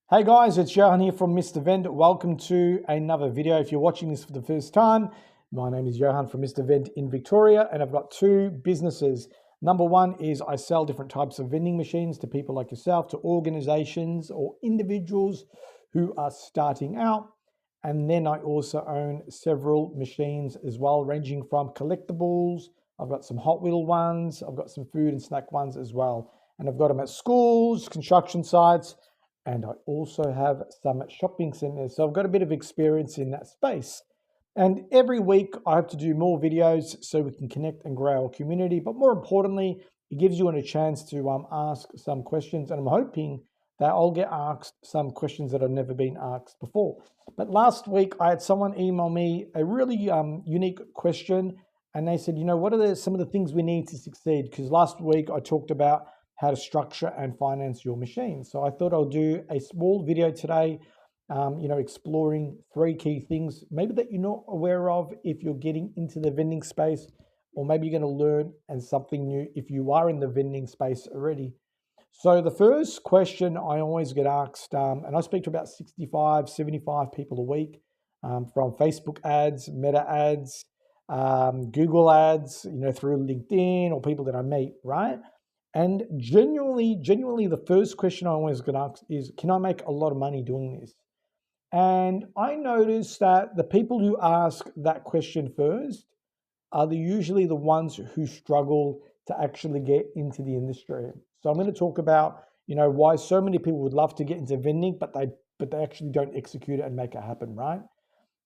Hey guys, it's Johann here from Mr. Vend. Welcome to another video. If you're watching this for the first time, my name is Johann from Mr. Vend in Victoria, and I've got two businesses. Number one is I sell different types of vending machines to people like yourself, to organizations or individuals who are starting out. And then I also own several machines as well, ranging from collectibles. I've got some Hot Wheel ones. I've got some food and snack ones as well. And I've got them at schools, construction sites, and I also have some shopping centers. So I've got a bit of experience in that space. And every week I have to do more videos so we can connect and grow our community. But more importantly, it gives you a chance to ask some questions. And I'm hoping that I'll get asked some questions that have never been asked before. But last week I had someone email me a really unique question. And they said, what are some of the things we need to succeed? Because last week I talked about how to structure and finance your machine. So I thought I'll do a small video today, exploring three key things, maybe that you're not aware of if you're getting into the vending space, or maybe you're going to learn and something new if you are in the vending space already. So the first question I always get asked, and I speak to about 65, 75 people a week, from Facebook ads, Meta ads, Google ads, through LinkedIn, or people that I meet, right? And genuinely, the first question I always get asked is, can I make a lot of money doing this? And I notice that the people who ask that question first are usually the ones who struggle to actually get into the industry. So I'm going to talk about, why so many people would love to get into vending, but they actually don't execute it and make it happen, right?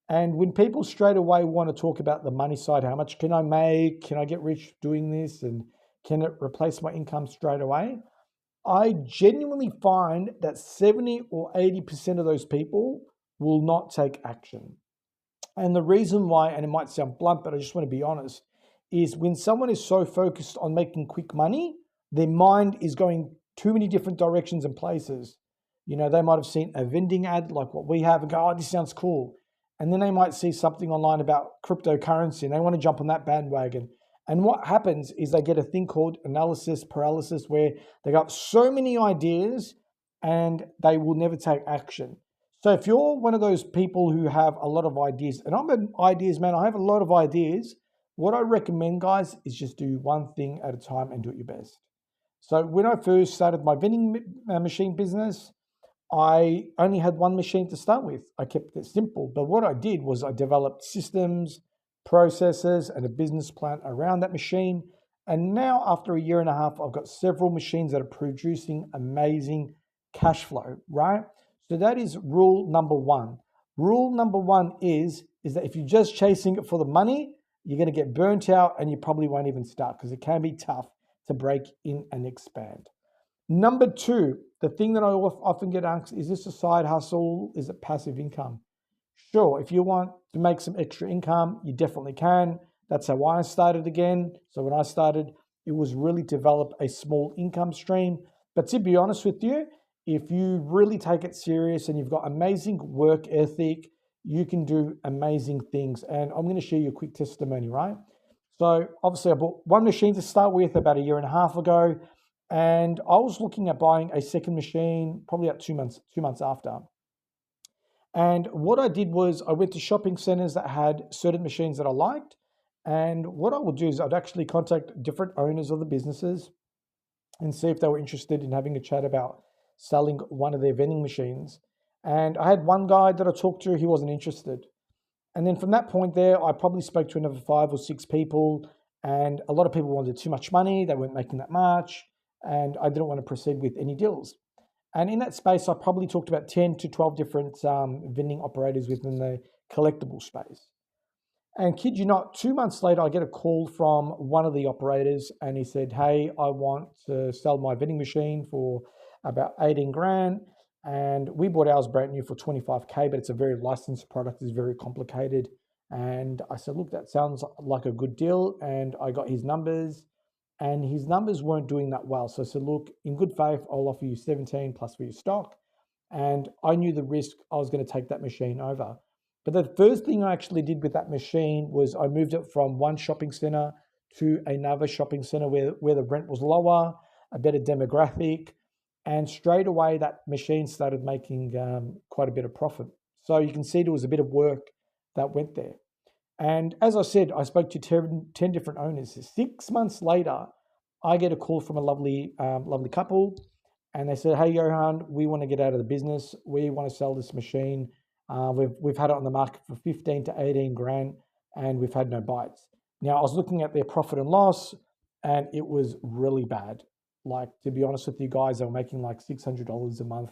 And when people straight away want to talk about the money side, how much can I make? Can I get rich doing this? And can it replace my income straight away? I genuinely find that 70 or 80% of those people will not take action. And the reason why, and it might sound blunt, but I just want to be honest, is when someone is so focused on making quick money, their mind is going too many different directions and places. They might have seen a vending ad like what we have and go, oh, this sounds cool. And then they might see something online about cryptocurrency and they want to jump on that bandwagon. And what happens is they get a thing called analysis paralysis, where they got so many ideas and they will never take action. So if you're one of those people who have a lot of ideas, and I'm an ideas man, I have a lot of ideas, what I recommend, guys, is just do one thing at a time and do it your best. So when I first started my vending machine business, I only had one machine to start with. I kept it simple. But what I did was I developed systems, processes, and a business plan around that machine. And now, after a year and a half, I've got several machines that are producing amazing cash flow, right? So that is rule number one. Rule number one is that if you're just chasing it for the money, you're going to get burnt out and you probably won't even start, because it can be tough to break in and expand. Number two, the thing that I often get asked, is this a side hustle? Is it passive income? Sure, if you want to make some extra income, you definitely can. That's how I started again. So when I started, it was really develop a small income stream. But to be honest with you, if you really take it serious and you've got amazing work ethic, you can do amazing things. And I'm going to share you a quick testimony, right? So obviously I bought one machine to start with about a year and a half ago. And I was looking at buying a second machine probably about 2 months after. And what I did was I went to shopping centers that had certain machines that I liked. And what I would do is I'd actually contact different owners of the businesses and see if they were interested in having a chat about selling one of their vending machines. And I had one guy that I talked to, he wasn't interested. And then from that point there, I probably spoke to another 5 or 6 people, and a lot of people wanted too much money. They weren't making that much, and I didn't want to proceed with any deals. And in that space, I probably talked about 10 to 12 different vending operators within the collectible space. And kid you not, 2 months later, I get a call from one of the operators, and he said, hey, I want to sell my vending machine for about 18 grand. And we bought ours brand new for 25K, but it's a very licensed product, it's very complicated. And I said, look, that sounds like a good deal. And I got his numbers, and his numbers weren't doing that well. So I said, look, in good faith, I'll offer you 17 plus for your stock. And I knew the risk I was going to take that machine over. But the first thing I actually did with that machine was I moved it from one shopping center to another shopping center where the rent was lower, a better demographic. And straight away, that machine started making quite a bit of profit. So you can see there was a bit of work that went there. And as I said, I spoke to 10 different owners. 6 months later, I get a call from a lovely couple, and they said, "Hey, Johann, we want to get out of the business. We want to sell this machine. We've had it on the market for 15 to 18 grand, and we've had no bites." Now, I was looking at their profit and loss, and it was really bad. Like, to be honest with you guys, they were making like $600 a month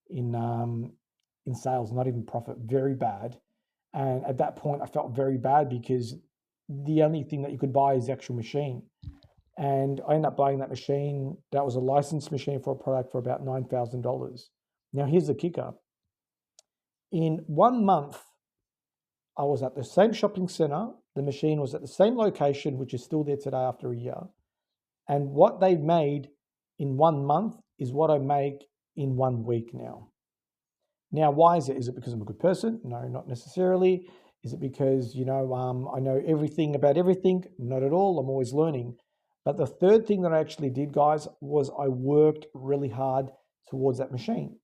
in sales, not even profit. Very bad. And at that point, I felt very bad because the only thing that you could buy is the actual machine. And I ended up buying that machine. That was a licensed machine for a product for about $9,000. Now, here's the kicker. In 1 month, I was at the same shopping center. The machine was at the same location, which is still there today after a year. And what they've made in 1 month is what I make in 1 week now. Now, why is it? Is it because I'm a good person? No, not necessarily. Is it because, I know everything about everything? Not at all. I'm always learning. But the third thing that I actually did, guys, was I worked really hard towards that machine.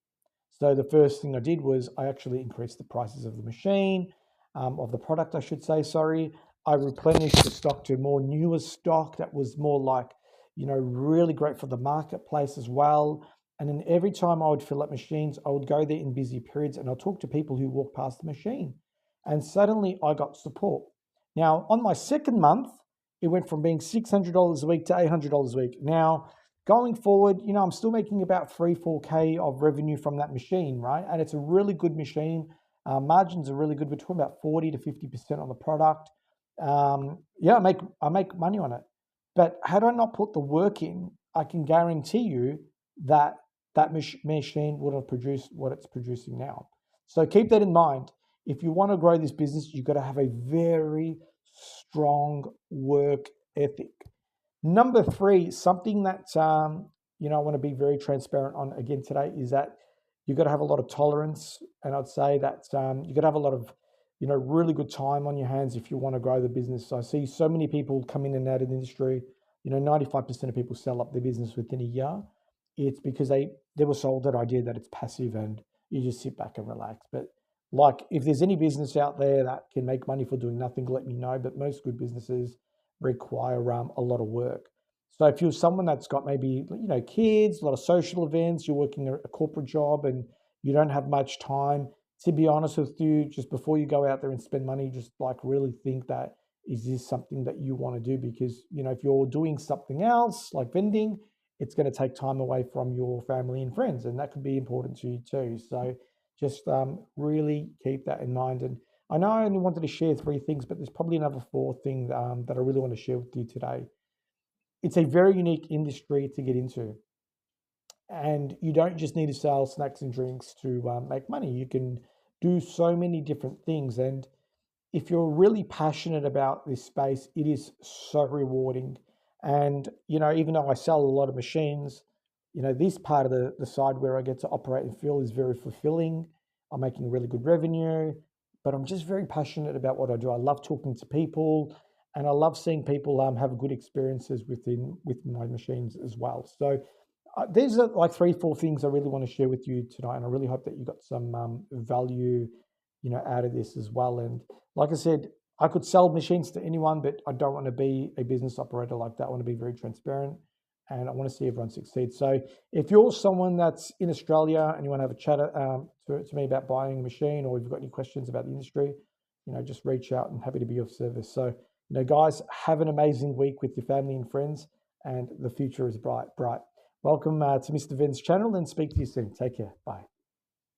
So the first thing I did was I actually increased the prices of the machine, of the product, I should say, sorry. I replenished the stock to more newer stock that was more like, really great for the marketplace as well. And then every time I would fill up machines, I would go there in busy periods and I'll talk to people who walk past the machine. And suddenly I got support. Now, on my second month, it went from being $600 a week to $800 a week. Now, going forward, I'm still making about 3-4K of revenue from that machine, right? And it's a really good machine. Margins are really good. We're talking about 40 to 50% on the product. Yeah, I make money on it. But had I not put the work in, I can guarantee you that machine would have produced what it's producing now. So keep that in mind. If you want to grow this business, you've got to have a very strong work ethic. Number three, something that I want to be very transparent on again today is that you've got to have a lot of tolerance, and I'd say that you've got to have a lot of really good time on your hands if you want to grow the business. So I see so many people come in and out of the industry. 95% of people sell up their business within a year. It's because they were sold that idea that it's passive and you just sit back and relax. But like, if there's any business out there that can make money for doing nothing, let me know. But most good businesses require a lot of work. So if you're someone that's got maybe kids, a lot of social events, you're working a corporate job and you don't have much time, to be honest with you, just before you go out there and spend money, just like really think that, is this something that you want to do? Because if you're doing something else like vending, it's going to take time away from your family and friends, and that could be important to you too. So just really keep that in mind. And I know I only wanted to share 3 things, but there's probably another 4 things that I really want to share with you today. It's a very unique industry to get into. And you don't just need to sell snacks and drinks to make money. You can do so many different things. And if you're really passionate about this space, it is so rewarding. And, even though I sell a lot of machines, this part of the side where I get to operate and feel is very fulfilling. I'm making really good revenue, but I'm just very passionate about what I do. I love talking to people and I love seeing people have good experiences with my machines as well. So these are like 3-4 things I really want to share with you tonight. And I really hope that you got some value, out of this as well. And like I said, I could sell machines to anyone, but I don't want to be a business operator like that. I want to be very transparent and I want to see everyone succeed. So if you're someone that's in Australia and you want to have a chat to me about buying a machine, or if you've got any questions about the industry, just reach out. I'm happy to be of service. So, guys, have an amazing week with your family and friends, and the future is bright. Welcome to Mr. Ven's channel, and speak to you soon. Take care. Bye.